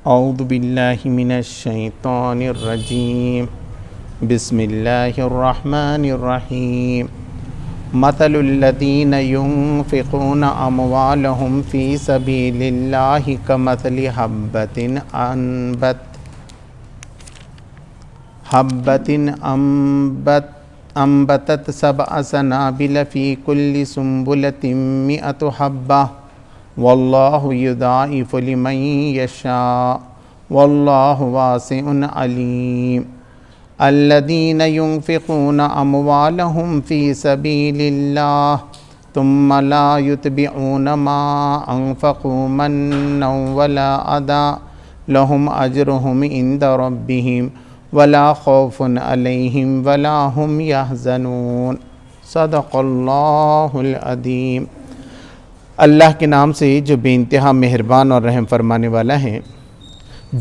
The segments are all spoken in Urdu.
اعوذ باللہ من الشیطان الرجیم بسم اللہ الرحمن الرحیم مثل الذین ينفقون اموالهم فی سبیل اللہ کمثل حبۃ انبتت سبع سنابل فی کل سنبلۃ مئۃ حبۃ واللہ یضاعف لمن یشاء واللہ واسع علیم الذین ينفقون اموالهم فی سبیل اللہ ثم لا یتبعون ما انفقوا منا ولا اذى لهم اجرهم عند ربهم ولا خوف علیہم ولا هم یحزنون صدق اللہ العظیم۔ اللہ کے نام سے جو بے انتہا مہربان اور رحم فرمانے والا ہے۔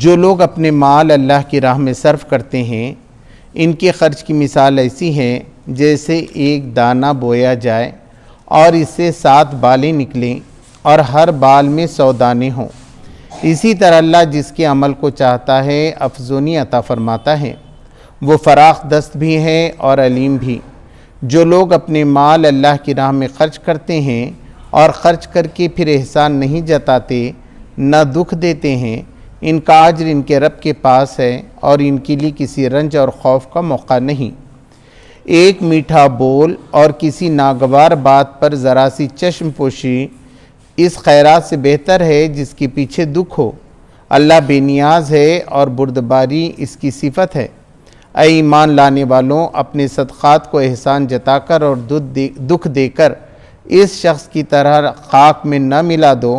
جو لوگ اپنے مال اللہ کی راہ میں صرف کرتے ہیں، ان کے خرچ کی مثال ایسی ہے جیسے ایک دانہ بویا جائے اور اس سے 7 بالیں نکلیں اور ہر بال میں 100 دانے ہوں۔ اسی طرح اللہ جس کے عمل کو چاہتا ہے افزونی عطا فرماتا ہے۔ وہ فراخ دست بھی ہے اور علیم بھی۔ جو لوگ اپنے مال اللہ کی راہ میں خرچ کرتے ہیں اور خرچ کر کے پھر احسان نہیں جتاتے، نہ دکھ دیتے ہیں، ان کا اجر ان کے رب کے پاس ہے اور ان کے لیے کسی رنج اور خوف کا موقع نہیں۔ ایک میٹھا بول اور کسی ناگوار بات پر ذرا سی چشم پوشی اس خیرات سے بہتر ہے جس کے پیچھے دکھ ہو۔ اللہ بے نیاز ہے اور بردباری اس کی صفت ہے۔ اے ایمان لانے والوں، اپنے صدقات کو احسان جتا کر اور دکھ دے کر اس شخص کی طرح خاک میں نہ ملا دو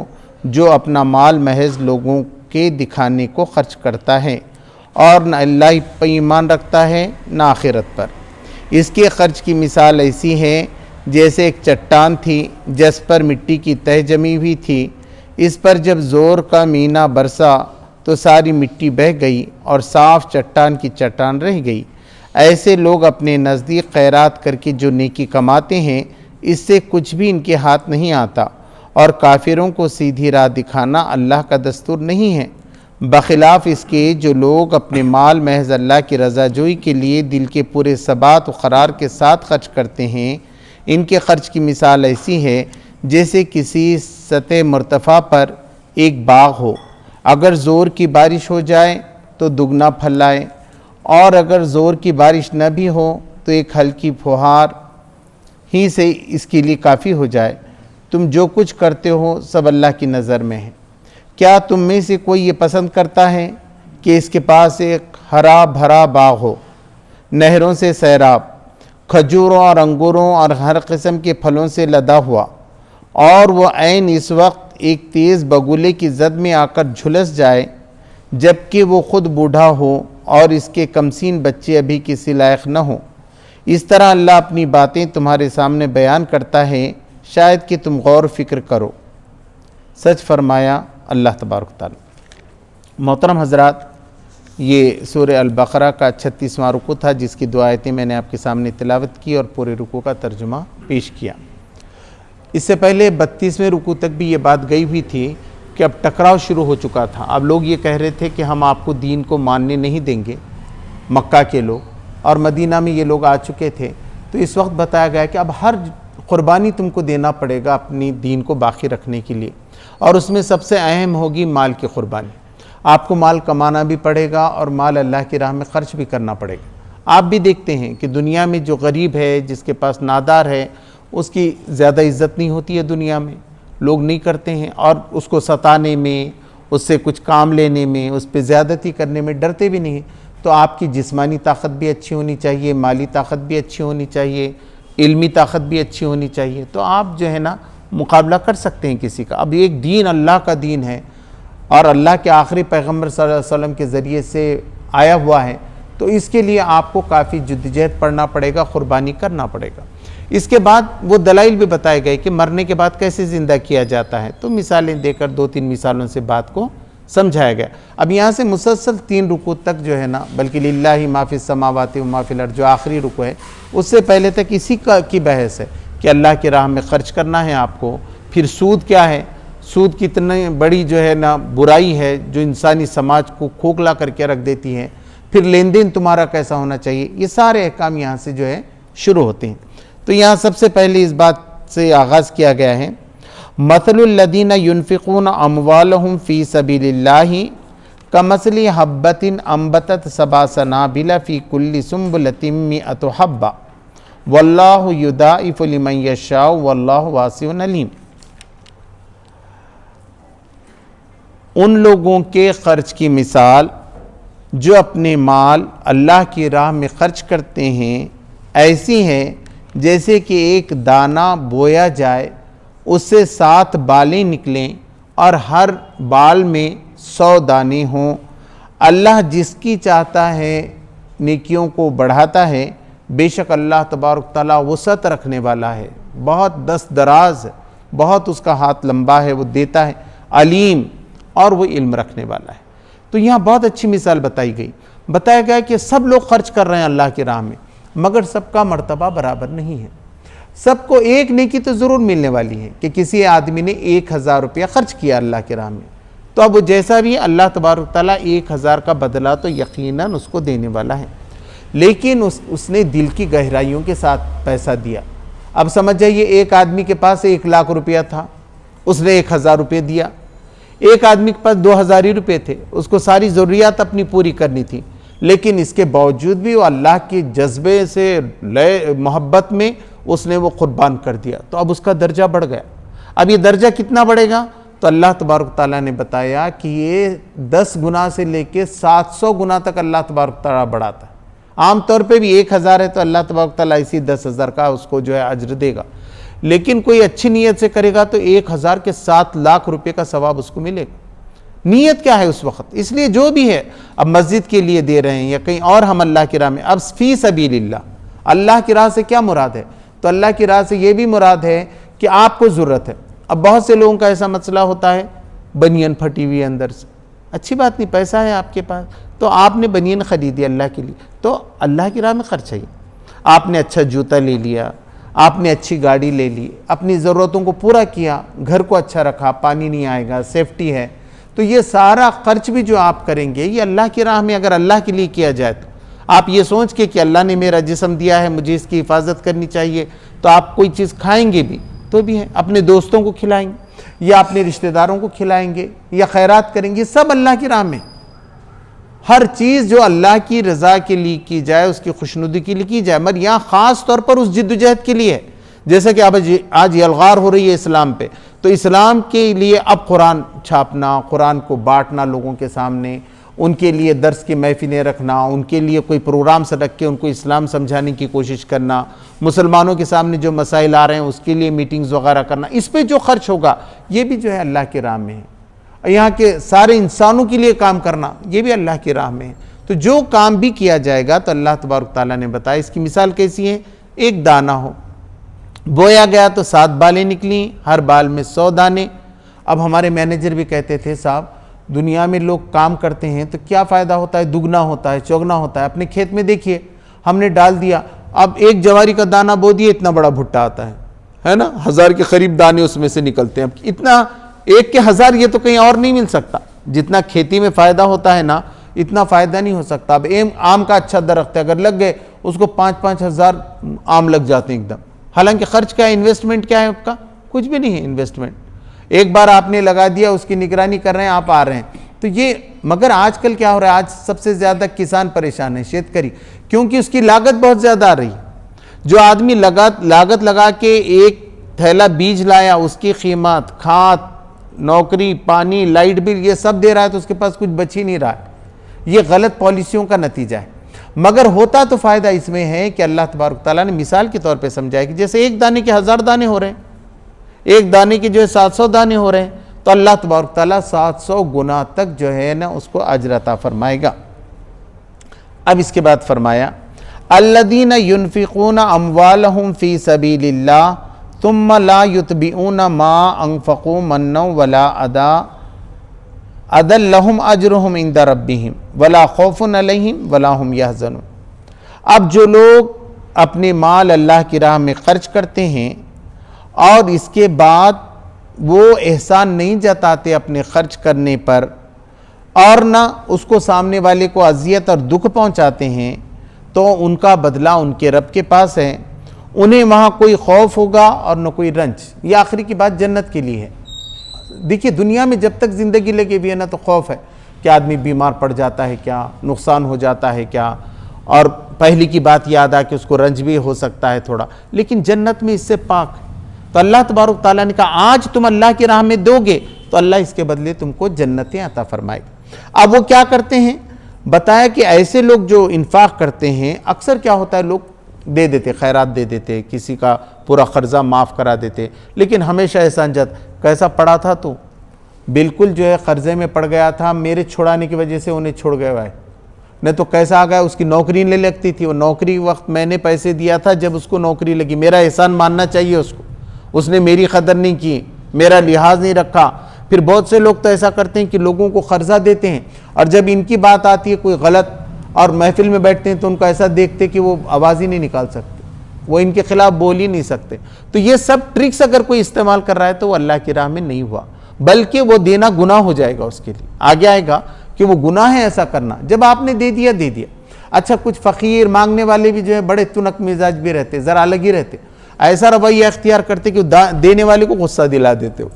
جو اپنا مال محض لوگوں کے دکھانے کو خرچ کرتا ہے اور نہ اللہ پر ایمان رکھتا ہے نہ آخرت پر۔ اس کے خرچ کی مثال ایسی ہے جیسے ایک چٹان تھی جس پر مٹی کی تہ جمی ہوئی تھی۔ اس پر جب زور کا مینا برسا تو ساری مٹی بہہ گئی اور صاف چٹان کی چٹان رہ گئی۔ ایسے لوگ اپنے نزدیک خیرات کر کے جو نیکی کماتے ہیں، اس سے کچھ بھی ان کے ہاتھ نہیں آتا، اور کافروں کو سیدھی راہ دکھانا اللہ کا دستور نہیں ہے۔ بخلاف اس کے جو لوگ اپنے مال محض اللہ کی رضا جوئی کے لیے دل کے پورے ثبات و قرار کے ساتھ خرچ کرتے ہیں، ان کے خرچ کی مثال ایسی ہے جیسے کسی سطح مرتفع پر ایک باغ ہو۔ اگر زور کی بارش ہو جائے تو دگنا پھل لائے، اور اگر زور کی بارش نہ بھی ہو تو ایک ہلکی پھوہار ہی سے اس کے لیے کافی ہو جائے۔ تم جو کچھ کرتے ہو سب اللہ کی نظر میں ہے۔ کیا تم میں سے کوئی یہ پسند کرتا ہے کہ اس کے پاس ایک ہرا بھرا باغ ہو، نہروں سے سیراب، کھجوروں اور انگوروں اور ہر قسم کے پھلوں سے لدا ہوا، اور وہ عین اس وقت ایک تیز بگولے کی زد میں آ کر جھلس جائے جبکہ وہ خود بوڑھا ہو اور اس کے کمسین بچے ابھی کسی لائق نہ ہوں؟ اس طرح اللہ اپنی باتیں تمہارے سامنے بیان کرتا ہے، شاید کہ تم غور و فکر کرو۔ سچ فرمایا اللہ تبارک تعالی۔ محترم حضرات، یہ سورہ البقرہ کا 36واں رکوع تھا جس کی 2 آیتیں میں نے آپ کے سامنے تلاوت کی اور پورے رکوع کا ترجمہ پیش کیا۔ اس سے پہلے 32ویں رکوع تک بھی یہ بات گئی ہوئی تھی کہ اب ٹکراؤ شروع ہو چکا تھا۔ اب لوگ یہ کہہ رہے تھے کہ ہم آپ کو دین کو ماننے نہیں دیں گے، مکہ کے لوگ، اور مدینہ میں یہ لوگ آ چکے تھے۔ تو اس وقت بتایا گیا کہ اب ہر قربانی تم کو دینا پڑے گا اپنی دین کو باقی رکھنے کے لیے، اور اس میں سب سے اہم ہوگی مال کی قربانی۔ آپ کو مال کمانا بھی پڑے گا اور مال اللہ کی راہ میں خرچ بھی کرنا پڑے گا۔ آپ بھی دیکھتے ہیں کہ دنیا میں جو غریب ہے، جس کے پاس نادار ہے، اس کی زیادہ عزت نہیں ہوتی ہے دنیا میں، لوگ نہیں کرتے ہیں، اور اس کو ستانے میں، اس سے کچھ کام لینے میں، اس پہ زیادتی کرنے میں ڈرتے بھی نہیں ہیں۔ تو آپ کی جسمانی طاقت بھی اچھی ہونی چاہیے، مالی طاقت بھی اچھی ہونی چاہیے، علمی طاقت بھی اچھی ہونی چاہیے، تو آپ جو ہے نا مقابلہ کر سکتے ہیں کسی کا۔ اب ایک دین اللہ کا دین ہے اور اللہ کے آخری پیغمبر صلی اللہ علیہ وسلم کے ذریعے سے آیا ہوا ہے، تو اس کے لیے آپ کو کافی جدوجہد پڑھنا پڑے گا، قربانی کرنا پڑے گا۔ اس کے بعد وہ دلائل بھی بتائے گئے کہ مرنے کے بعد کیسے زندہ کیا جاتا ہے، تو مثالیں دے کر 2-3 مثالوں سے بات کو سمجھایا گیا۔ اب یہاں سے مسلسل 3 رکوع تک جو ہے نا، بلکہ للہ ما فی السماوات و ما فی الارض جو آخری رکوع ہے، اس سے پہلے تک اسی کی بحث ہے کہ اللہ کی راہ میں خرچ کرنا ہے آپ کو۔ پھر سود کیا ہے؟ سود کتنی بڑی جو ہے نا برائی ہے جو انسانی سماج کو کھوکھلا کر کے رکھ دیتی ہے، پھر لین دین تمہارا کیسا ہونا چاہیے، یہ سارے احکام یہاں سے جو ہے شروع ہوتے ہیں۔ تو یہاں سب سے پہلے اس بات سے آغاز کیا گیا ہے، مثل الذین ينفقون اموالهم فی سبیل اللہ کمثل حبۃ انبتت سبع سنابل فی کل سنبلۃ مئۃ حبۃ واللہ یضاعف لمن یشاء واللہ واسع علیم۔ ان لوگوں کے خرچ کی مثال جو اپنے مال اللہ کی راہ میں خرچ کرتے ہیں ایسی ہے جیسے کہ ایک دانہ بویا جائے، اس سے 7 بالیں نکلیں اور ہر بال میں 100 دانے ہوں۔ اللہ جس کی چاہتا ہے نیکیوں کو بڑھاتا ہے، بے شک اللہ تبارک تعالیٰ وسعت رکھنے والا ہے، بہت دست دراز ہے، بہت اس کا ہاتھ لمبا ہے، وہ دیتا ہے، علیم اور وہ علم رکھنے والا ہے۔ تو یہاں بہت اچھی مثال بتائی گئی، بتایا گیا کہ سب لوگ خرچ کر رہے ہیں اللہ کی راہ میں، مگر سب کا مرتبہ برابر نہیں ہے۔ سب کو ایک نیکی تو ضرور ملنے والی ہے کہ کسی آدمی نے 1000 روپیہ خرچ کیا اللہ کی راہ میں، تو اب وہ جیسا بھی اللہ تبارک تعالیٰ 1000 کا بدلہ تو یقیناً اس کو دینے والا ہے، لیکن اس نے دل کی گہرائیوں کے ساتھ پیسہ دیا۔ اب سمجھ جائیے ایک آدمی کے پاس 1 لاکھ روپیہ تھا، اس نے 1000 روپے دیا۔ ایک آدمی کے پاس 2000 ہی روپے تھے، اس کو ساری ضروریات اپنی پوری کرنی تھی، لیکن اس کے باوجود بھی وہ اللہ کے جذبے سے محبت میں اس نے وہ قربان کر دیا، تو اب اس کا درجہ بڑھ گیا۔ اب یہ درجہ کتنا بڑھے گا؟ تو اللہ تبارک تعالیٰ نے بتایا کہ یہ 10 گنا سے لے کے 700 گنا تک اللہ تبارک تعالیٰ بڑھاتا ہے۔ عام طور پہ بھی 1000 ہے تو اللہ تبارک تعالیٰ اسی 10,000 کا اس کو جو ہے اجر دے گا، لیکن کوئی اچھی نیت سے کرے گا تو 1000 کے 7 لاکھ روپے کا ثواب اس کو ملے گا۔ نیت کیا ہے اس وقت؟ اس لیے جو بھی ہے، اب مسجد کے لیے دے رہے ہیں یا کہیں اور ہم اللہ کی راہ میں، اب فی سبیل اللہ، اللہ کی راہ سے کیا مراد ہے؟ تو اللہ کی راہ سے یہ بھی مراد ہے کہ آپ کو ضرورت ہے۔ اب بہت سے لوگوں کا ایسا مسئلہ ہوتا ہے، بنین پھٹی ہوئی اندر سے، اچھی بات نہیں، پیسہ ہے آپ کے پاس تو آپ نے بنین خریدی اللہ کے لیے، تو اللہ کی راہ میں خرچ ہے۔ آپ نے اچھا جوتا لے لیا، آپ نے اچھی گاڑی لے لی، اپنی ضرورتوں کو پورا کیا، گھر کو اچھا رکھا، پانی نہیں آئے گا، سیفٹی ہے، تو یہ سارا خرچ بھی جو آپ کریں گے یہ اللہ کی راہ میں اگر اللہ کے لیے کیا جائے تو آپ یہ سوچ کے کہ اللہ نے میرا جسم دیا ہے، مجھے اس کی حفاظت کرنی چاہیے، تو آپ کوئی چیز کھائیں گے بھی تو بھی ہے، اپنے دوستوں کو کھلائیں گے یا اپنے رشتہ داروں کو کھلائیں گے یا خیرات کریں گے، سب اللہ کی راہ میں۔ ہر چیز جو اللہ کی رضا کے لیے کی جائے، اس کی خوشنودی کے لیے کی جائے، مگر یہاں خاص طور پر اس جد و جہد کے لیے ہے۔ جیسا کہ آج یلغار ہو رہی ہے اسلام پہ، تو اسلام کے لیے اب قرآن چھاپنا، قرآن کو بانٹنا لوگوں کے سامنے، ان کے لیے درس کی محفلیں رکھنا، ان کے لیے کوئی پروگرام سے رکھ کے ان کو اسلام سمجھانے کی کوشش کرنا، مسلمانوں کے سامنے جو مسائل آ رہے ہیں اس کے لیے میٹنگز وغیرہ کرنا، اس پہ جو خرچ ہوگا یہ بھی جو ہے اللہ کی راہ میں ہے۔ یہاں کے سارے انسانوں کے لیے کام کرنا یہ بھی اللہ کی راہ میں ہے۔ تو جو کام بھی کیا جائے گا تو اللہ تبارک تعالیٰ نے بتایا، اس کی مثال کیسی ہے؟ ایک دانہ ہو، بویا گیا تو 7 بالیں نکلیں، ہر بال میں 100 دانے۔ اب ہمارے مینیجر بھی کہتے تھے، صاحب دنیا میں لوگ کام کرتے ہیں تو کیا فائدہ ہوتا ہے؟ دگنا ہوتا ہے، چوگنا ہوتا ہے۔ اپنے کھیت میں دیکھیے، ہم نے ڈال دیا، اب ایک جواری کا دانہ بو دیا، اتنا بڑا بھٹا آتا ہے نا، 1000 کے قریب دانے اس میں سے نکلتے ہیں۔ اب اتنا 1 کے 1000 یہ تو کہیں اور نہیں مل سکتا، جتنا کھیتی میں فائدہ ہوتا ہے نا اتنا فائدہ نہیں ہو سکتا۔ اب آم کا اچھا درخت ہے، اگر لگ گئے اس کو 5-5 ہزار آم لگ جاتے ہیں ایک دم، حالانکہ خرچ کیا ہے، انویسٹمنٹ کیا ہے آپ کا؟ کچھ بھی نہیں ہے انویسٹمنٹ، ایک بار آپ نے لگا دیا، اس کی نگرانی کر رہے ہیں، آپ آ رہے ہیں۔ تو یہ مگر آج کل کیا ہو رہا ہے، آج سب سے زیادہ کسان پریشان ہے، شیتکری، کیونکہ اس کی لاگت بہت زیادہ آ رہی ہے۔ جو آدمی لاگت لگا کے ایک تھیلا بیج لایا، اس کی قیمت، کھاد، نوکری، پانی، لائٹ بل، یہ سب دے رہا ہے تو اس کے پاس کچھ بچ ہی نہیں رہا ہے۔ یہ غلط پالیسیوں کا نتیجہ ہے، مگر ہوتا تو فائدہ اس میں ہے کہ اللہ تبارک تعالیٰ نے مثال کے طور پہ سمجھایا کہ جیسے ایک دانے کے 1000 دانے ہو رہے ہیں، ایک دانے کے جو ہے 700 دانے ہو رہے ہیں، تو اللہ تبارک تعالیٰ 700 گنا تک جو ہے نا اس کو اجر عطا فرمائے گا۔ اب اس کے بعد فرمایا، الذین ينفقون اموالهم فی سبیل اللہ ثم لا یتبعون ما انفقوا منا ولا ادا لهم اجرهم عند ربهم ولا خوف علیہم ولا هم يحزنون۔ اب جو لوگ اپنے مال اللہ کی راہ میں خرچ کرتے ہیں اور اس کے بعد وہ احسان نہیں جتاتے اپنے خرچ کرنے پر اور نہ اس کو سامنے والے کو اذیت اور دکھ پہنچاتے ہیں تو ان کا بدلہ ان کے رب کے پاس ہے، انہیں وہاں کوئی خوف ہوگا اور نہ کوئی رنج۔ یہ آخری کی بات جنت کے لیے ہے۔ دیکھیے دنیا میں جب تک زندگی لگے ہوئی ہے نا تو خوف ہے کہ آدمی بیمار پڑ جاتا ہے کیا، نقصان ہو جاتا ہے کیا، اور پہلی کی بات یاد آ کہ اس کو رنج بھی ہو سکتا ہے تھوڑا، لیکن جنت میں اس سے پاک۔ تو اللہ تبارک تعالیٰ نے کہا آج تم اللہ کی راہ میں دو گے تو اللہ اس کے بدلے تم کو جنتیں عطا فرمائے گا۔ اب وہ کیا کرتے ہیں بتایا کہ ایسے لوگ جو انفاق کرتے ہیں اکثر کیا ہوتا ہے لوگ دے دیتے، خیرات دے دیتے، کسی کا پورا قرضہ معاف کرا دیتے، لیکن ہمیشہ احسان کیسا پڑا تھا تو بالکل جو ہے قرضے میں پڑ گیا تھا، میرے چھوڑانے کی وجہ سے انہیں چھوڑ گئے ہوئے، نہیں تو کیسا آ گیا، اس کی نوکری نہیں لگتی تھی، وہ نوکری وقت میں نے پیسے دیا تھا، جب اس کو نوکری لگی میرا احسان ماننا چاہیے اس کو، اس نے میری قدر نہیں کی، میرا لحاظ نہیں رکھا۔ پھر بہت سے لوگ تو ایسا کرتے ہیں کہ لوگوں کو قرضہ دیتے ہیں اور جب ان کی بات آتی ہے کوئی غلط اور محفل میں بیٹھتے ہیں تو ان کو ایسا دیکھتے کہ وہ آواز ہی نہیں نکال سکتے، وہ ان کے خلاف بول ہی نہیں سکتے۔ تو یہ سب ٹرکس اگر کوئی استعمال کر رہا ہے تو وہ اللہ کی راہ میں نہیں ہوا، بلکہ وہ دینا گناہ ہو جائے گا اس کے لیے، آگے آئے گا کہ وہ گناہ ہے ایسا کرنا۔ جب آپ نے دے دیا دے دیا۔ اچھا کچھ فقیر مانگنے والے بھی جو ہے بڑے تنک مزاج بھی رہتے، ذرا الگ ہی رہتے، ایسا رویہ اختیار کرتے کہ دینے والے کو غصہ دلا دیتے ہو،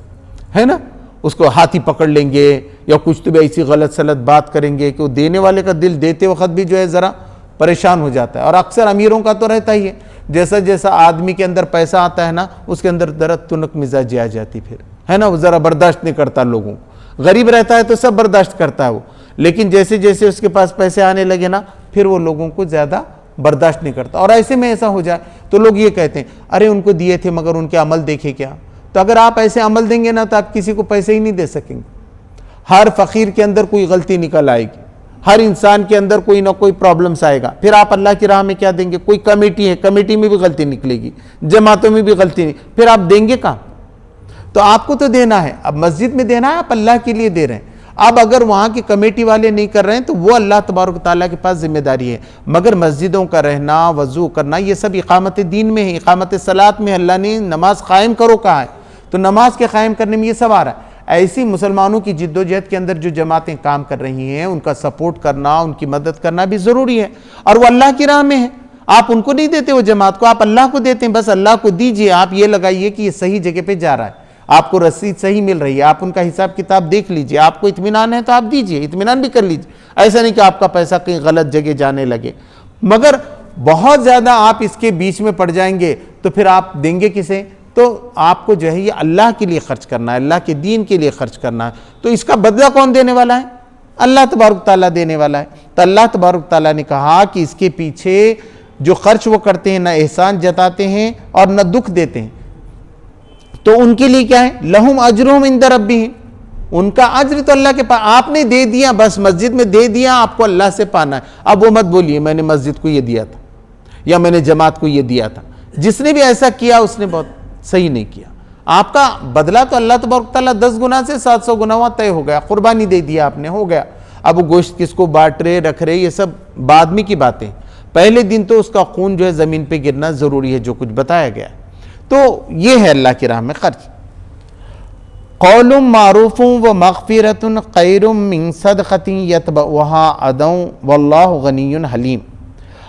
ہے نا، اس کو ہاتھی پکڑ لیں گے یا کچھ تو بھی ایسی غلط سلط بات کریں گے کہ وہ دینے والے کا دل دیتے وقت بھی جو ہے ذرا پریشان ہو جاتا ہے۔ اور اکثر امیروں کا تو رہتا ہی ہے، جیسا جیسا آدمی کے اندر پیسہ آتا ہے نا اس کے اندر ذرا تنک مزاجی آ جاتی پھر، ہے نا، وہ ذرا برداشت نہیں کرتا لوگوں کو۔ غریب رہتا ہے تو سب برداشت کرتا ہے وہ، لیکن جیسے جیسے اس کے پاس پیسے آنے لگے نا پھر وہ لوگوں کو زیادہ برداشت نہیں کرتا۔ اور ایسے میں ایسا ہو جائے تو لوگ یہ کہتے ہیں ارے ان کو دیے تھے مگر ان کے عمل دیکھے کیا۔ تو اگر آپ ایسے عمل دیں گے نا تو آپ کسی کو پیسے ہی نہیں دے سکیں گے۔ ہر فقیر کے اندر کوئی غلطی نکل آئے گی، ہر انسان کے اندر کوئی نہ کوئی پرابلمس آئے گا، پھر آپ اللہ کی راہ میں کیا دیں گے؟ کوئی کمیٹی ہے، کمیٹی میں بھی غلطی نکلے گی، جماعتوں میں بھی غلطی نہیں، پھر آپ دیں گے کہاں؟ تو آپ کو تو دینا ہے، اب مسجد میں دینا ہے، آپ اللہ کے لیے دے رہے ہیں۔ اب اگر وہاں کی کمیٹی والے نہیں کر رہے ہیں تو وہ اللہ تبارک تعالیٰ کے پاس ذمہ داری ہے، مگر مسجدوں کا رہنا، وضو کرنا، یہ سب اقامت دین میں ہے، اقامت صلاۃ میں اللہ نے نماز قائم کرو کہا ہے، تو نماز کے قائم کرنے میں یہ سب آ رہا ہے۔ ایسی مسلمانوں کی جد و جہد کے اندر جو جماعتیں کام کر رہی ہیں ان کا سپورٹ کرنا، ان کی مدد کرنا بھی ضروری ہے، اور وہ اللہ کی راہ میں ہے۔ آپ ان کو نہیں دیتے وہ جماعت کو، آپ اللہ کو دیتے ہیں، بس اللہ کو دیجئے، آپ یہ لگائیے کہ یہ صحیح جگہ پہ جا رہا ہے، آپ کو رسید صحیح مل رہی ہے، آپ ان کا حساب کتاب دیکھ لیجئے، آپ کو اطمینان ہے تو آپ دیجئے، اطمینان بھی کر لیجئے، ایسا نہیں کہ آپ کا پیسہ کہیں غلط جگہ جانے لگے۔ مگر بہت زیادہ آپ اس کے بیچ میں پڑ جائیں گے تو پھر آپ دیں گے کسے؟ تو آپ کو جو ہے یہ اللہ کے لیے خرچ کرنا ہے، اللہ کے دین کے لیے خرچ کرنا ہے، تو اس کا بدلہ کون دینے والا ہے؟ اللہ تبارک تعالیٰ دینے والا ہے۔ تو اللہ تبارک تعالیٰ نے کہا کہ اس کے پیچھے جو خرچ وہ کرتے ہیں نہ احسان جتاتے ہیں اور نہ دکھ دیتے ہیں، تو ان کے لیے کیا ہے؟ لہم اجرہم عند ربہم، ان کا اجر تو اللہ کے پاس، آپ نے دے دیا، بس مسجد میں دے دیا، آپ کو اللہ سے پانا ہے۔ اب وہ مت بولیے میں نے مسجد کو یہ دیا تھا یا میں نے جماعت کو یہ دیا تھا، جس نے بھی ایسا کیا اس نے بہت صحیح نہیں کیا۔ آپ کا بدلہ تو اللہ تبارک تعالیٰ 10 گنا سے 700 گنا ہوا طے ہو گیا، قربانی دے دیا آپ نے، ہو گیا۔ اب وہ گوشت کس کو بانٹ رہے رکھ رہے یہ سب بعد میں کی باتیں، پہلے دن تو اس کا خون جو ہے زمین پہ گرنا ضروری ہے، جو کچھ بتایا گیا ہے۔ تو یہ ہے اللہ کی راہ میں خرچ۔ قول معروف و مغفرۃ خیر من صدقۃ یتبعها اذى واللہ غنی حلیم۔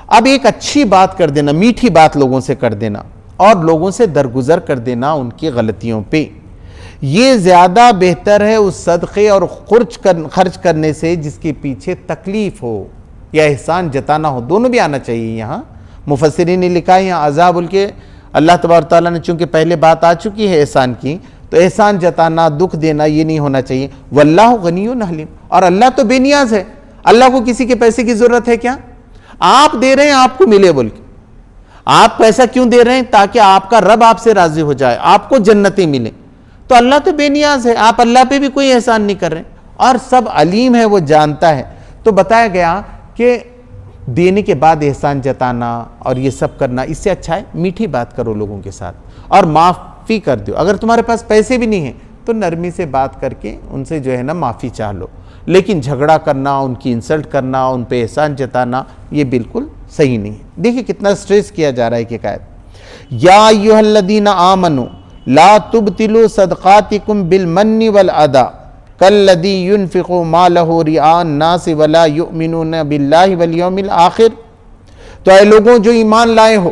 اب ایک اچھی بات کر دینا، میٹھی بات لوگوں سے کر دینا اور لوگوں سے درگزر کر دینا ان کی غلطیوں پہ، یہ زیادہ بہتر ہے اس صدقے اور خرچ کرنے سے جس کے پیچھے تکلیف ہو یا احسان جتانا ہو، دونوں بھی آنا چاہیے۔ یہاں مفسرین نے لکھا ہے یہاں عذاب کے اللہ تبارک تعالیٰ نے چونکہ پہلے بات آ چکی ہے احسان کی، تو احسان جتانا، دکھ دینا یہ نہیں ہونا چاہیے۔ واللہ غنی حلیم، اور اللہ تو بے نیاز ہے، اللہ کو کسی کے پیسے کی ضرورت ہے کیا؟ آپ دے رہے ہیں آپ کو ملے بول کے، آپ پیسہ کیوں دے رہے ہیں؟ تاکہ آپ کا رب آپ سے راضی ہو جائے، آپ کو جنتیں ملیں۔ تو اللہ تو بے نیاز ہے، آپ اللہ پہ بھی کوئی احسان نہیں کر رہے، اور سب علیم ہے، وہ جانتا ہے۔ تو بتایا گیا کہ دینے کے بعد احسان جتانا اور یہ سب کرنا، اس سے اچھا ہے میٹھی بات کرو لوگوں کے ساتھ اور معافی کر دو۔ اگر تمہارے پاس پیسے بھی نہیں ہیں تو نرمی سے بات کر کے ان سے جو ہے نا معافی چاہ لو، لیکن جھگڑا کرنا، ان کی انسلٹ کرنا، ان پہ احسان جتانا یہ بالکل صحیح نہیں ہے۔ دیکھیں کتنا سٹریس کیا جا رہا ہے کہ قائد یا ایھا الذین آمنوا لا تبطلوا صدقاتکم بالمن والعدا کالذی ينفق مالہ رئاء الناس ولا یؤمنون باللہ والیوم الآخر۔ تو اے لوگوں جو ایمان لائے ہو،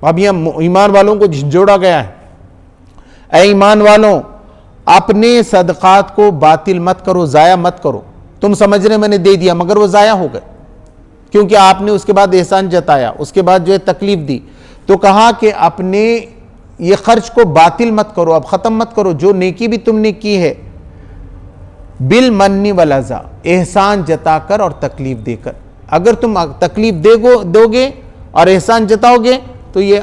اب یہ ایمان والوں کو جوڑا گیا ہے، اے ایمان والوں اپنے صدقات کو باطل مت کرو، ضائع مت کرو۔ تم سمجھ رہے میں نے دے دیا مگر وہ ضائع ہو گئے، کیونکہ آپ نے اس کے بعد احسان جتایا، اس کے بعد جو ہے تکلیف دی، تو کہا کہ اپنے یہ خرچ کو باطل مت کرو، اب ختم مت کرو، جو نیکی بھی تم نے کی ہے بالمن والاذی، احسان جتا کر اور تکلیف دے کر۔ اگر تم تکلیف دو گے اور احسان جتاؤ گے تو یہ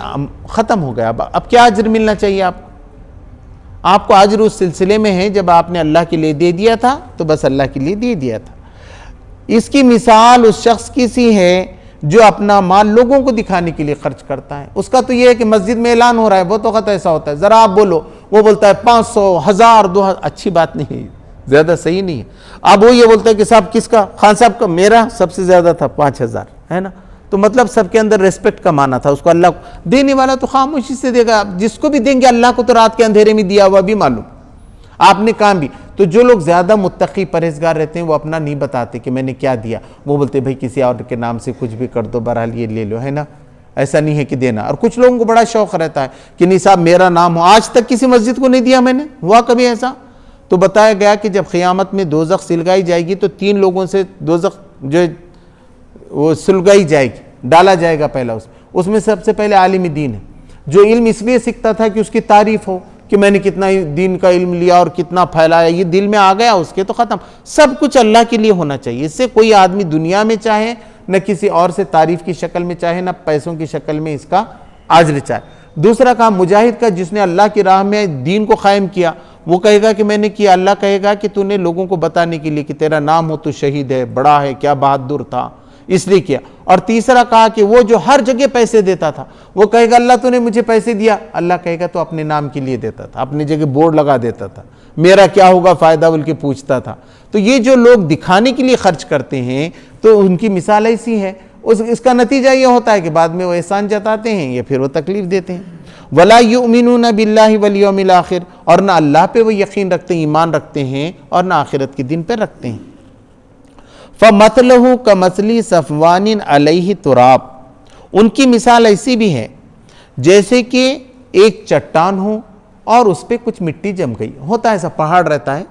ختم ہو گیا۔ اب کیا اجر ملنا چاہیے آپ کو اجر اس سلسلے میں ہے جب آپ نے اللہ کے لیے دے دیا تھا تو بس اللہ کے لیے دے دیا تھا۔ اس کی مثال اس شخص کی سی ہے جو اپنا مال لوگوں کو دکھانے کے لیے خرچ کرتا ہے۔ اس کا تو یہ ہے کہ مسجد میں اعلان ہو رہا ہے، وہ تو وقت ایسا ہوتا ہے ذرا آپ بولو، وہ بولتا ہے 500 1000 2000، اچھی بات نہیں ہے، زیادہ صحیح نہیں ہے۔ اب وہ یہ بولتا ہے کہ صاحب کس کا؟ خان صاحب کا، میرا سب سے زیادہ تھا 5000، ہے نا؟ تو مطلب سب کے اندر ریسپیکٹ کا معنی تھا، اس کو اللہ دینے والا تو خاموشی سے دے گا، جس کو بھی دیں گے اللہ کو تو رات کے اندھیرے میں دیا ہوا بھی معلوم، آپ نے کام بھی۔ تو جو لوگ زیادہ متقی پرہیزگار رہتے ہیں وہ اپنا نہیں بتاتے کہ میں نے کیا دیا، وہ بولتے بھائی کسی اور کے نام سے کچھ بھی کر دو، بہرحال یہ لے لو، ہے نا؟ ایسا نہیں ہے کہ دینا۔ اور کچھ لوگوں کو بڑا شوق رہتا ہے کہ نہیں صاحب میرا نام ہو، آج تک کسی مسجد کو نہیں دیا میں نے، ہوا کبھی ایسا؟ تو بتایا گیا کہ جب قیامت میں دوزخ سلگائی جائے گی تو 3 لوگوں سے دوزخ جو وہ سلگائی جائے گی، ڈالا جائے گا پہلا اس میں سب سے پہلے عالم دین ہے، جو علم اس لیے سیکھتا تھا کہ اس کی تعریف ہو کہ میں نے کتنا دین کا علم لیا اور کتنا پھیلایا، یہ دل میں آ گیا اس کے تو ختم۔ سب کچھ اللہ کے لیے ہونا چاہیے، اس سے کوئی آدمی دنیا میں چاہے نہ کسی اور سے تعریف کی شکل میں چاہے نہ پیسوں کی شکل میں اس کا اجر چاہے۔ دوسرا کام مجاہد کا، جس نے اللہ کی راہ میں دین کو قائم کیا، وہ کہے گا کہ میں نے کیا، اللہ کہے گا کہ تو نے لوگوں کو بتانے کے لیے کہ تیرا نام ہو، تو شہید ہے، بڑا ہے، کیا بہادر تھا، اس لیے کیا۔ اور تیسرا کہا کہ وہ جو ہر جگہ پیسے دیتا تھا، وہ کہے گا اللہ تو نے مجھے پیسے دیا، اللہ کہے گا تو اپنے نام کے لیے دیتا تھا، اپنی جگہ بورڈ لگا دیتا تھا، میرا کیا ہوگا فائدہ بول کے پوچھتا تھا۔ تو یہ جو لوگ دکھانے کے لیے خرچ کرتے ہیں تو ان کی مثال ایسی ہے، اس کا نتیجہ یہ ہوتا ہے کہ بعد میں وہ احسان جتاتے ہیں یا پھر وہ تکلیف دیتے ہیں۔ وَلَا يُؤْمِنُونَ بِاللَّهِ وَالْيَوْمِ الْآخِرِ، اور نہ اللہ پہ وہ یقین رکھتے ہیں، ایمان رکھتے ہیں، اور نہ آخرت کے دن پہ رکھتے ہیں۔ فَمَثْلُهُ كَمَثْلِ صَفْوَانٍ عَلَيْهِ تُرَابٌ، ان کی مثال ایسی بھی ہے جیسے کہ ایک چٹان ہو اور اس پہ کچھ مٹی جم گئی، ہوتا ہے ایسا، پہاڑ رہتا ہے،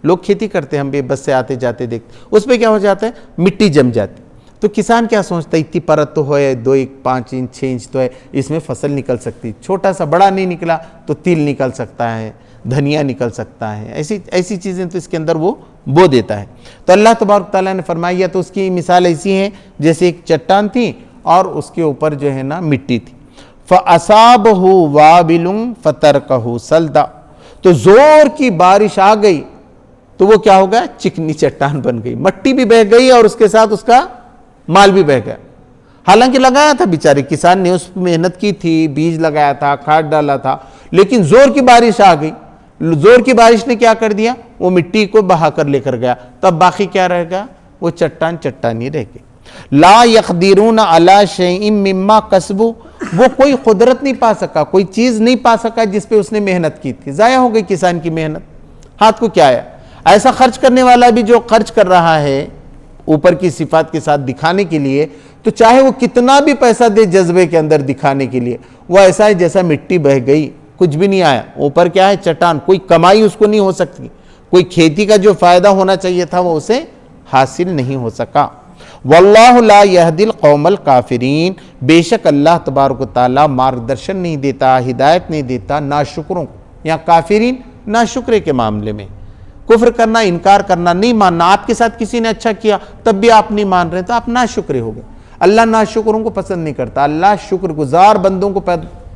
لوگ کھیتی کرتے ہیں، ہم بھی بس سے آتے جاتے دیکھتے، اس پہ کیا ہو جاتا ہے، مٹی جم جاتی، تو کسان کیا سوچتا ہے اتنی پرت تو ہے، 2 5 انچ 6 انچ تو ہے، اس میں فصل نکل سکتی، چھوٹا سا بڑا نہیں نکلا تو تل نکل سکتا ہے، دھنیا نکل سکتا ہے، ایسی چیزیں تو اس کے اندر وہ بو دیتا ہے۔ تو اللہ تبارک تعالیٰ نے فرمایا تو اس کی مثال ایسی ہے جیسے ایک چٹان تھی اور اس کے اوپر جو ہے نا مٹی تھی۔ فَأَصَابَهُ وَابِلٌ فَتَرْكَهُ صَلْدًا، تو زور کی بارش آ گئی تو وہ کیا ہو گیا، چکنی چٹان بن گئی، مٹی بھی بہہ گئی اور اس کے ساتھ اس کا مال بھی بہہ گیا۔ حالانکہ لگایا تھا بیچارے کسان نے، اس محنت کی تھی، بیج لگایا تھا، کھاد ڈالا تھا، لیکن زور کی بارش آ گئی، زور کی بارش نے کیا کر دیا، وہ مٹی کو بہا کر لے کر گیا، تب باقی کیا رہ گیا، وہ چٹان ہی رہ گئی۔ لا يقدرون على شيء مما كسبوا، وہ کوئی قدرت نہیں پا سکا، کوئی چیز نہیں پا سکا جس پہ اس نے محنت کی تھی، ضائع ہو گئی کسان کی محنت، ہاتھ کو کیا آیا۔ ایسا خرچ کرنے والا بھی جو خرچ کر رہا ہے اوپر کی صفات کے ساتھ دکھانے کے لیے، تو چاہے وہ کتنا بھی پیسہ دے جذبے کے اندر دکھانے کے لیے، وہ ایسا ہے جیسا مٹی بہہ گئی، کچھ بھی نہیں آیا، اوپر کیا ہے چٹان، کوئی کمائی اس کو نہیں ہو سکتی، کوئی کھیتی کا جو فائدہ ہونا چاہیے تھا وہ اسے حاصل نہیں ہو سکا۔ واللہ لا یہدی القوم الکافرین، بے شک اللہ تبارک و تعالیٰ مارگدرشن نہیں دیتا، ہدایت نہیں دیتا ناشکروں کو، یہاں کافرین ناشکرے کے معاملے میں، کفر کرنا، انکار کرنا، نہیں ماننا، آپ کے ساتھ کسی نے اچھا کیا تب بھی آپ نہیں مان رہے تو آپ ناشکرے ہو گئے۔ اللہ ناشکروں کو پسند نہیں کرتا، اللہ شکر گزار بندوں کو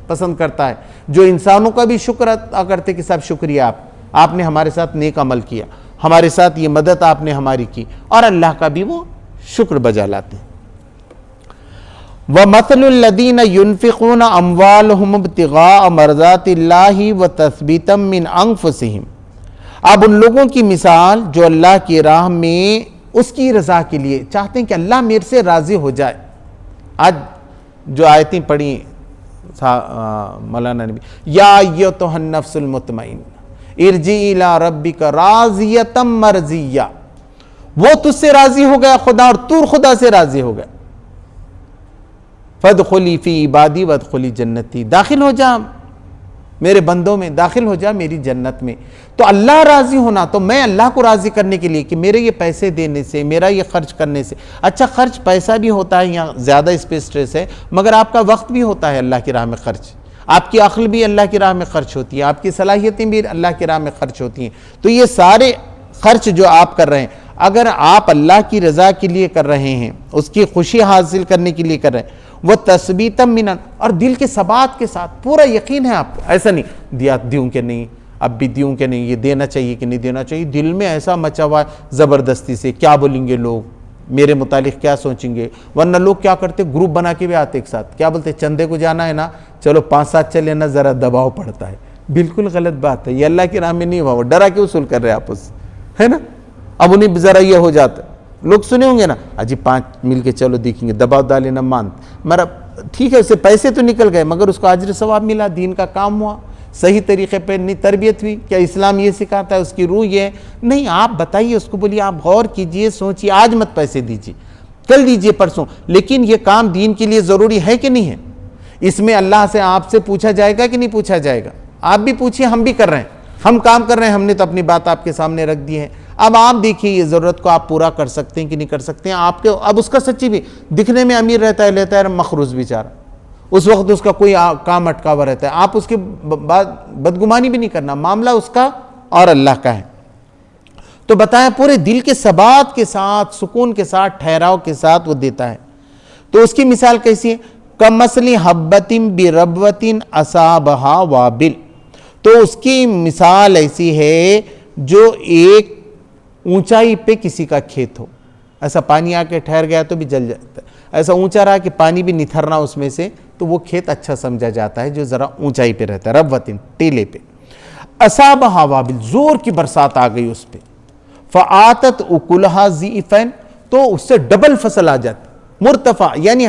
پسند کرتا ہے، جو انسانوں کا بھی شکر ادا کرتے کہ صاحب شکریہ، آپ نے ہمارے ساتھ نیک عمل کیا، ہمارے ساتھ یہ مدد آپ نے ہماری کی، اور اللہ کا بھی وہ شکر بجا لاتے ہیں۔ وَمَثَلُ الَّذِينَ يُنْفِقُونَ أَمْوَالَهُمُ ابْتِغَاءَ مَرْضَاتِ اللَّهِ وَتَثْبِيتًا مِّنْ أَنفُسِهِمْ، اب ان لوگوں کی مثال جو اللہ کی راہ میں اس کی رضا کے لیے چاہتے ہیں کہ اللہ میرے سے راضی ہو جائے۔ آج جو آیتیں پڑھی مولانا نبی یا ایتھا النفس المطمئن ارجعی الی ربک راضیۃ مرضیہ، وہ تجھ سے راضی ہو گیا خدا اور تو خدا سے راضی ہو گیا، فادخلی فی عبادی وادخلی جنتی، داخل ہو جا میرے بندوں میں، داخل ہو جا میری جنت میں۔ تو اللہ راضی ہونا، تو میں اللہ کو راضی کرنے کے لیے کہ میرے یہ پیسے دینے سے، میرا یہ خرچ کرنے سے، اچھا خرچ پیسہ بھی ہوتا ہے، یہاں زیادہ اس پہ اسٹریس ہے، مگر آپ کا وقت بھی ہوتا ہے اللہ کی راہ میں خرچ، آپ کی عقل بھی اللہ کی راہ میں خرچ ہوتی ہے، آپ کی صلاحیتیں بھی اللہ کی راہ میں خرچ ہوتی ہیں۔ تو یہ سارے خرچ جو آپ کر رہے ہیں، اگر آپ اللہ کی رضا کے لیے کر رہے ہیں، اس کی خوشی حاصل کرنے کے لیے کر رہے ہیں، وہ تثبیتا منن، اور دل کے ثبات کے ساتھ پورا یقین ہے آپ کو، ایسا نہیں دیا دیوں کہ نہیں، اب بھی دیوں کہ نہیں، یہ دینا چاہیے کہ نہیں دینا چاہیے، دل میں ایسا مچا ہوا ہے زبردستی سے، کیا بولیں گے لوگ، میرے متعلق کیا سوچیں گے۔ ورنہ لوگ کیا کرتے، گروپ بنا کے بھی آتے ایک ساتھ، کیا بولتے، چندے کو جانا ہے نا، چلو 5-7 چلے نا، ذرا دباؤ پڑتا ہے۔ بالکل غلط بات ہے، یہ اللہ کی راہ میں نہیں ہوا، وہ ڈرا کے وصول کر رہے آپس، ہے نا۔ اب انہیں ذرا یہ ہو جاتا ہے، لوگ سنے ہوں گے نا، اجی 5 مل کے چلو دیکھیں گے، دباؤ ڈالے نا مان، مگر ٹھیک ہے، اس سے پیسے تو نکل گئے، مگر اس کو اجر ثواب ملا، دین کا کام ہوا، صحیح طریقے پہ نہیں تربیت ہوئی۔ کیا اسلام یہ سکھاتا ہے، اس کی روح یہ ہے؟ نہیں، آپ بتائیے اس کو، بولیے آپ غور کیجئے، سوچئے، آج مت پیسے دیجئے، کل دیجئے، پرسوں، لیکن یہ کام دین کے لیے ضروری ہے کہ نہیں ہے؟ اس میں اللہ سے آپ سے پوچھا جائے گا کہ نہیں پوچھا جائے گا؟ آپ بھی پوچھئے، ہم بھی کر رہے ہیں، ہم کام کر رہے ہیں، ہم نے تو اپنی بات آپ کے سامنے رکھ دی ہے، اب آپ دیکھیے یہ ضرورت کو آپ پورا کر سکتے ہیں کہ نہیں کر سکتے ہیں۔ آپ کے اب اس کا سچی بھی دکھنے میں امیر رہتا ہے، لیتا ہے مخروز بیچارہ، اس وقت اس کا کوئی کام اٹکا ہوا رہتا ہے، آپ اس کے بدگمانی بھی نہیں کرنا، معاملہ اس کا اور اللہ کا ہے۔ تو بتایا پورے دل کے ثبات کے ساتھ، سکون کے ساتھ، ٹھہراؤ کے ساتھ وہ دیتا ہے۔ تو اس کی مثال کیسی ہے، کمثل حبۃ بربوۃ اصابھا وابل، تو اس کی مثال ایسی ہے جو ایک اونچائی پہ کسی کا کھیت ہو، ایسا پانی آ کے ٹھہر گیا تو بھی جل جاتا ہے، ایسا اونچا رہا کہ پانی بھی نتھرنا اس میں سے، تو وہ کھیت اچھا سمجھا جاتا ہے جو ذرا اونچائی پہ رہتا ہے، ربوۃ ٹیلے پہ۔ اصابھا وابل، زور کی برسات آ گئی اس پہ، فآتت اکلھا ضعفین، تو اس سے ڈبل فصل آ جاتی، مرتفع یعنی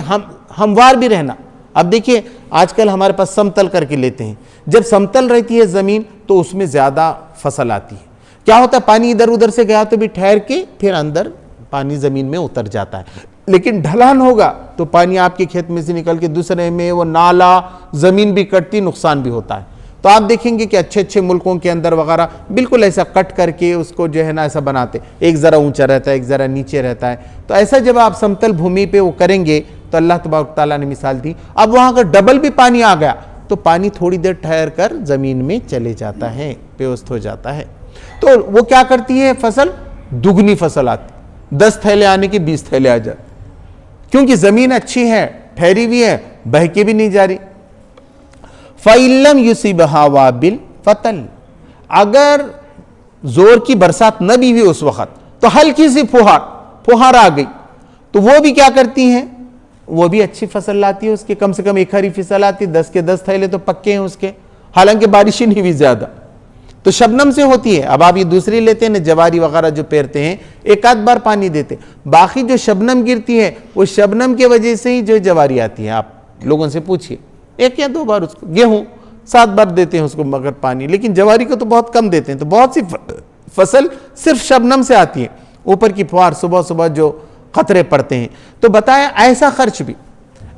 ہموار بھی رہنا۔ اب دیکھیے آج کل ہمارے پاس سمتل کر کے لیتے ہیں، جب سمتل رہتی ہے زمین تو اس میں زیادہ فصل آتی ہے، کیا ہوتا ہے پانی ادھر ادھر سے گیا تو بھی ٹھہر کے پھر اندر پانی زمین میں اتر جاتا ہے، لیکن ڈھلان ہوگا تو پانی آپ کے کھیت میں سے نکل کے دوسرے میں وہ نالا زمین بھی کٹتی، نقصان بھی ہوتا ہے۔ تو آپ دیکھیں گے کہ اچھے اچھے ملکوں کے اندر وغیرہ بالکل ایسا کٹ کر کے اس کو جو ہے نا ایسا بناتے، ایک ذرا اونچا رہتا ہے، ایک ذرا نیچے رہتا ہے، تو ایسا جب آپ سمتل بھومی پہ وہ کریں گے تو اللہ تبارک تعالیٰ نے مثال دی، اب وہاں اگر ڈبل بھی پانی آ گیا تو پانی تھوڑی دیر ٹھہر کر زمین میں چلے جاتا ہے، پیوست ہو جاتا ہے، تو وہ کیا کرتی ہے، فصل دگنی فصل آتی، 10 تھیلے آنے کی 20 تھیلے آ جاتے، کیونکہ زمین اچھی ہے، ٹھہری ہوئی ہے، بہہ کے بھی نہیں جا رہی۔ فَإِن لَمْ يُصِبْهَا وَابِلٌ فَطَلٌ، اگر زور کی برسات نہ بھی ہوئی اس وقت تو ہلکی سی پھوہار آ گئی، تو وہ بھی کیا کرتی ہیں، وہ بھی اچھی فصل لاتی ہے، اس کے کم سے کم 1 ہری فصل آتی، 10 کے 10 تھیلے تو پکے ہیں اس کے، حالانکہ بارش ہی نہیں ہوئی زیادہ، تو شبنم سے ہوتی ہے۔ اب آپ یہ دوسری لیتے ہیں نا، جواری وغیرہ جو پیرتے ہیں، ایک آدھ بار پانی دیتے، باقی جو شبنم گرتی ہے وہ شبنم کی وجہ سے ہی جو جواری آتی ہے، آپ لوگوں سے پوچھئے، 1 یا 2 بار اس کو، گیہوں 7 بار دیتے ہیں اس کو مگر پانی، لیکن جواری کو تو بہت کم دیتے ہیں، تو بہت سی فصل صرف شبنم سے آتی ہے، اوپر کی پھوار صبح صبح جو قطرے پڑتے ہیں۔ تو بتایا ایسا خرچ بھی،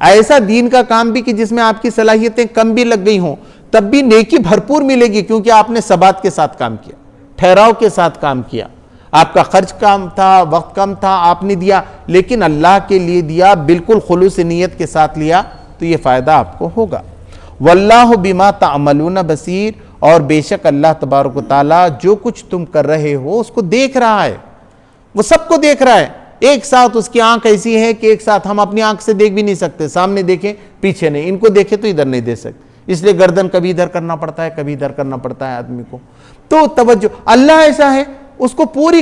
ایسا دین کا کام بھی کہ جس میں آپ کی صلاحیتیں کم بھی لگ گئی ہوں، تب بھی نیکی بھرپور ملے گی، کیونکہ آپ نے ثبات کے ساتھ کام کیا، ٹھہراؤ کے ساتھ کام کیا، آپ کا خرچ کم تھا، وقت کم تھا، آپ نے دیا، لیکن اللہ کے لیے دیا، بالکل خلوص نیت کے ساتھ لیا، تو یہ فائدہ آپ کو ہوگا۔ واللہ بما تعملون بصیر، اور بے شک اللہ تبارک و تعالیٰ جو کچھ تم کر رہے ہو اس کو دیکھ رہا ہے، وہ سب کو دیکھ رہا ہے۔ ایک ساتھ اس کی آنکھ ایسی ہے کہ ایک ساتھ ہم اپنی آنکھ سے دیکھ بھی نہیں سکتے، سامنے دیکھیں پیچھے نہیں، ان کو دیکھے تو ادھر نہیں دیکھ سکتے، اس لیے گردن کبھی ادھر کرنا پڑتا ہے، کبھی ادھر کرنا پڑتا ہے آدمی کو۔ تو توجہ، اللہ ایسا ہے، اس کو پوری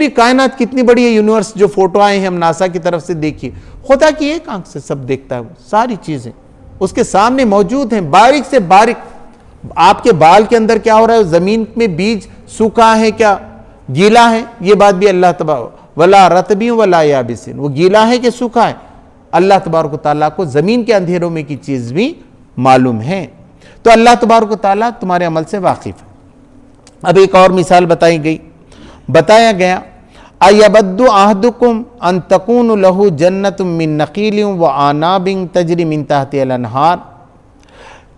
کائنات کتنی بڑی ہے، یونیورس جو فوٹو آئے ہیں ہم ناسا کی طرف سے دیکھیے، خدا کی ایک آنکھ سے سب دیکھتا ہے، وہ ساری چیزیں اس کے سامنے موجود ہیں، باریک سے باریک۔ آپ کے بال کے اندر کیا ہو رہا ہے، زمین میں بیج سوکھا ہے کیا گیلا ہے، یہ بات بھی اللہ تبارک، ولا رطب ولا یابس، وہ گیلا ہے کہ سوکھا ہے، اللہ تبارک و تعالیٰ کو زمین کے اندھیروں میں کی چیز بھی معلوم ہے، تو اللہ تبارک و تعالیٰ تمہارے عمل سے واقف ہے۔ اب ایک اور مثال بتایا گیا اَيَبَدُّ أَحَدُكُمْ أَن تَكُونُ لَهُ جَنَّةٌ مِّن نَخِيلٍ وَأَعْنَابٍ تَجْرِي مِن تَحْتِهَا الْأَنْهَارُ،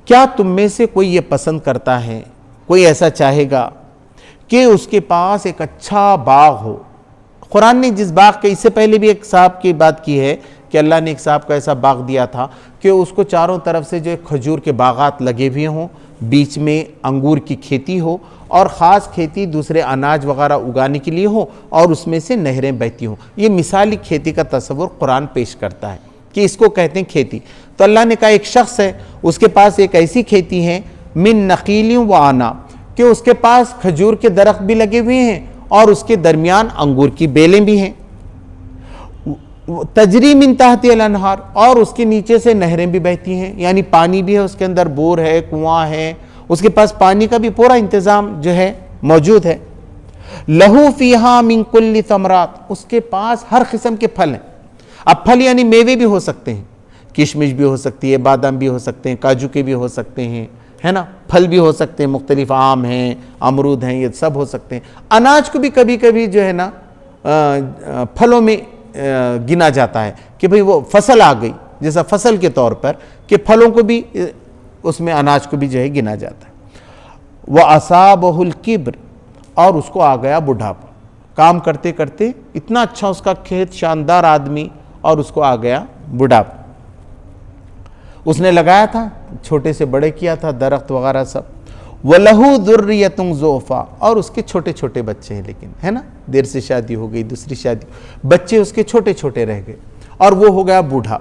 کیا تم میں سے کوئی یہ پسند کرتا ہے، کوئی ایسا چاہے گا کہ اس کے پاس ایک اچھا باغ ہو؟ قرآن نے جس باغ کے، اس سے پہلے بھی ایک صاحب کی بات کی ہے کہ اللہ نے ایک صاحب کو ایسا باغ دیا تھا کہ اس کو چاروں طرف سے جو کھجور کے باغات لگے ہوئے ہوں، بیچ میں انگور کی کھیتی ہو، اور خاص کھیتی دوسرے اناج وغیرہ اگانے کے لیے ہو، اور اس میں سے نہریں بہتی ہوں۔ یہ مثالی کھیتی کا تصور قرآن پیش کرتا ہے کہ اس کو کہتے ہیں کھیتی۔ تو اللہ نے کہا ایک شخص ہے، اس کے پاس ایک ایسی کھیتی ہے من نخیل و اعناب، کہ اس کے پاس کھجور کے درخت بھی لگے ہوئے ہیں اور اس کے درمیان انگور کی بیلیں بھی ہیں، تجری من تحت الانہار، اور اس کے نیچے سے نہریں بھی بہتی ہیں، یعنی پانی بھی ہے اس کے اندر، بور ہے، کنواں ہے، اس کے پاس پانی کا بھی پورا انتظام جو ہے موجود ہے۔ لہو فیہا من کل ثمرات، اس کے پاس ہر قسم کے پھل ہیں۔ اب پھل یعنی میوے بھی ہو سکتے ہیں، کشمش بھی ہو سکتی ہے، بادام بھی ہو سکتے ہیں، کاجو کے بھی ہو سکتے ہیں، ہے نا، پھل بھی ہو سکتے ہیں، مختلف آم ہیں، امرود ہیں، یہ سب ہو سکتے ہیں۔ اناج کو بھی کبھی کبھی جو ہے نا پھلوں میں گنا جاتا ہے کہ بھئی وہ فصل آ گئی، جیسا فصل کے طور پر کہ پھلوں کو بھی اس میں اناج کو بھی جو ہے گنا جاتا ہے۔ وَأَصَابَهُ الْكِبْرُ، اور اس کو آ گیا بڑھاپا، کام کرتے کرتے اتنا اچھا اس کا کھیت، شاندار آدمی، اور اس کو آ گیا بڑھاپا۔ اس نے لگایا تھا، چھوٹے سے بڑے کیا تھا، درخت وغیرہ سب۔ وَلَهُ ذُرِّيَّةٌ ضُعَفَاءُ، اور اس کے چھوٹے چھوٹے بچے ہیں، لیکن ہے نا، دیر سے شادی ہو گئی، دوسری شادی، بچے اس کے چھوٹے چھوٹے رہ گئے، اور وہ ہو گیا بوڑھا،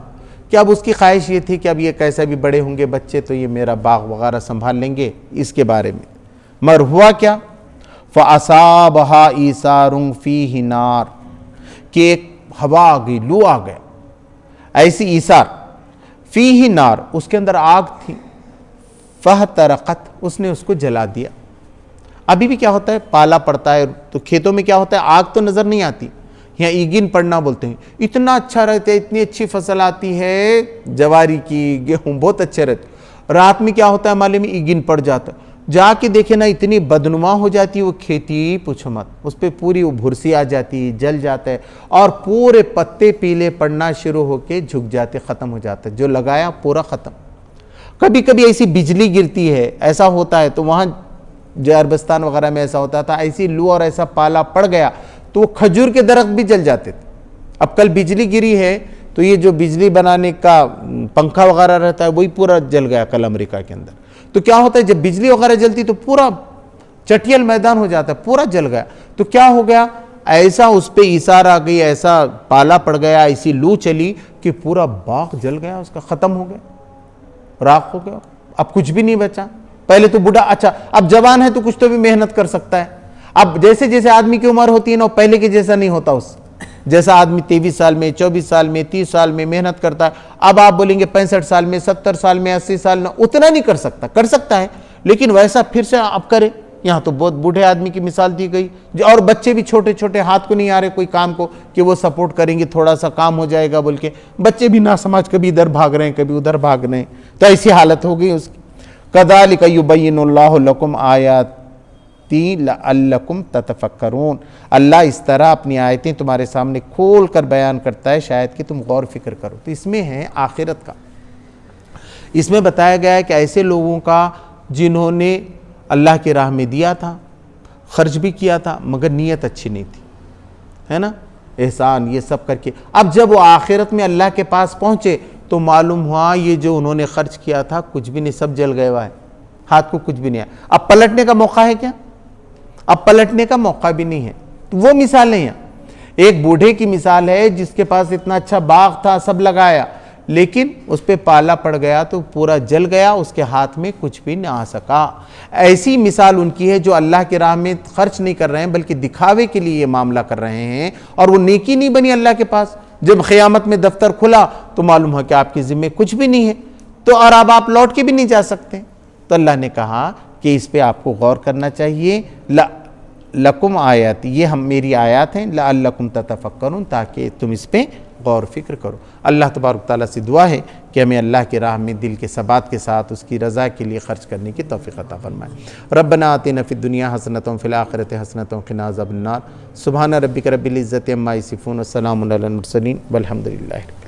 کہ اب اس کی خواہش یہ تھی کہ اب یہ کیسا بھی بڑے ہوں گے بچے تو یہ میرا باغ وغیرہ سنبھال لیں گے، اس کے بارے میں۔ مگر ہوا کیا؟ فَأَصَابَهَا إِيصَارٌ فِيهِ نَارٌ، کہ ایک ہوا آ گئی، لو آ گیا، ایسی ایثار، فیہ نار، اس کے اندر آگ تھی، فاحترقت، اس نے اس کو جلا دیا۔ ابھی بھی کیا ہوتا ہے، پالا پڑتا ہے تو کھیتوں میں کیا ہوتا ہے، آگ تو نظر نہیں آتی، یہاں ایگن پڑنا بولتے ہیں، اتنا اچھا رہتا ہے، اتنی اچھی فصل آتی ہے، جواری کی، گیہوں بہت اچھے رہتے، رات میں کیا ہوتا ہے مالے میں ایگن پڑ جاتا ہے، جا کے دیکھے نا اتنی بدنما ہو جاتی ہے وہ کھیتی، پوچھو مت، اس پہ پوری وہ بھرسی آ جاتی ہے، جل جاتا ہے، اور پورے پتے پیلے پڑنا شروع ہو کے جھک جاتے، ختم ہو جاتا ہے، جو لگایا پورا ختم۔ کبھی کبھی ایسی بجلی گرتی ہے، ایسا ہوتا ہے، تو وہاں جو عربستان وغیرہ میں ایسا ہوتا تھا، ایسی لو اور ایسا پالا پڑ گیا تو وہ کھجور کے درخت بھی جل جاتے تھے۔ اب کل بجلی گری ہے تو یہ جو بجلی بنانے کا پنکھا وغیرہ رہتا ہے وہی پورا جل گیا کل امریکہ کے اندر۔ تو کیا ہوتا ہے جب بجلی وغیرہ جلتی تو پورا چٹیل میدان ہو جاتا ہے، پورا جل گیا۔ تو کیا ہو گیا، ایسا اس پہ ایثار آ گئی، ایسا پالا پڑ گیا، ایسی لو چلی کہ پورا باغ جل گیا، اس کا ختم ہو گیا، راکھ ہو گیا، اب کچھ بھی نہیں بچا۔ پہلے تو بوڑھا، اچھا اب جوان ہے تو کچھ تو بھی محنت کر سکتا ہے، اب جیسے جیسے آدمی کی عمر ہوتی ہے نا پہلے کے جیسا نہیں ہوتا، اس جیسا آدمی 23 سال میں، 24 سال میں، 30 سال میں محنت کرتا ہے، اب آپ بولیں گے 65 سال میں، 70 سال میں، 80 سال میں، اتنا نہیں کر سکتا، کر سکتا ہے لیکن ویسا پھر سے اب کرے۔ یہاں تو بہت بوڑھے آدمی کی مثال دی گئی، اور بچے بھی چھوٹے چھوٹے، ہاتھ کو نہیں آ رہے کوئی کام کو کہ وہ سپورٹ کریں گے، تھوڑا سا کام ہو جائے گا بول کے، بچے بھی نہ سمجھ کبھی ادھر بھاگ رہے ہیں کبھی ادھر بھاگ رہے ہیں، تو ایسی حالت ہو گئی اس کی۔ کذالک یبین اللہ لکم آیاتی لعلکم تتفکرون، اللہ اس طرح اپنی آیتیں تمہارے سامنے کھول کر بیان کرتا ہے شاید کہ تم غور فکر کرو۔ تو اس میں ہے آخرت کا، اس میں بتایا گیا ہے کہ ایسے لوگوں کا جنہوں نے اللہ کی راہ میں دیا تھا، خرچ بھی کیا تھا، مگر نیت اچھی نہیں تھی، ہے نا، احسان یہ سب کر کے، اب جب وہ آخرت میں اللہ کے پاس پہنچے تو معلوم ہوا یہ جو انہوں نے خرچ کیا تھا کچھ بھی نہیں، سب جل گئے ہوا ہے، ہاتھ کو کچھ بھی نہیں ہے۔ اب پلٹنے کا موقع ہے کیا؟ اب پلٹنے کا موقع بھی نہیں ہے۔ وہ مثال نہیں ہے، ایک بوڑھے کی مثال ہے جس کے پاس اتنا اچھا باغ تھا، سب لگایا، لیکن اس پہ پالا پڑ گیا تو پورا جل گیا، اس کے ہاتھ میں کچھ بھی نہ آ سکا۔ ایسی مثال ان کی ہے جو اللہ کی راہ میں خرچ نہیں کر رہے ہیں بلکہ دکھاوے کے لیے یہ معاملہ کر رہے ہیں، اور وہ نیکی نہیں بنی اللہ کے پاس۔ جب قیامت میں دفتر کھلا تو معلوم ہے کہ آپ کے ذمہ کچھ بھی نہیں ہے، تو اور اب آپ لوٹ کے بھی نہیں جا سکتے۔ تو اللہ نے کہا کہ اس پہ آپ کو غور کرنا چاہیے، لکم آیات، یہ میری آیات ہیں، لعلکم تتفکرون، تاکہ تم اس پہ غور فکر کرو۔ اللہ تبارک تعالیٰ سے دعا ہے کہ ہمیں اللہ کی راہ میں دل کے ثبات کے ساتھ اس کی رضا کے لیے خرچ کرنے کی توفیق عطا فرمائے۔ ربنا آتنا فی الدنیا حسنۃ وفی الآخرۃ حسنۃ وقنا عذاب النار۔ سبحان ربک رب العزۃ عما یصفون وسلام علی المرسلین والحمد للہ۔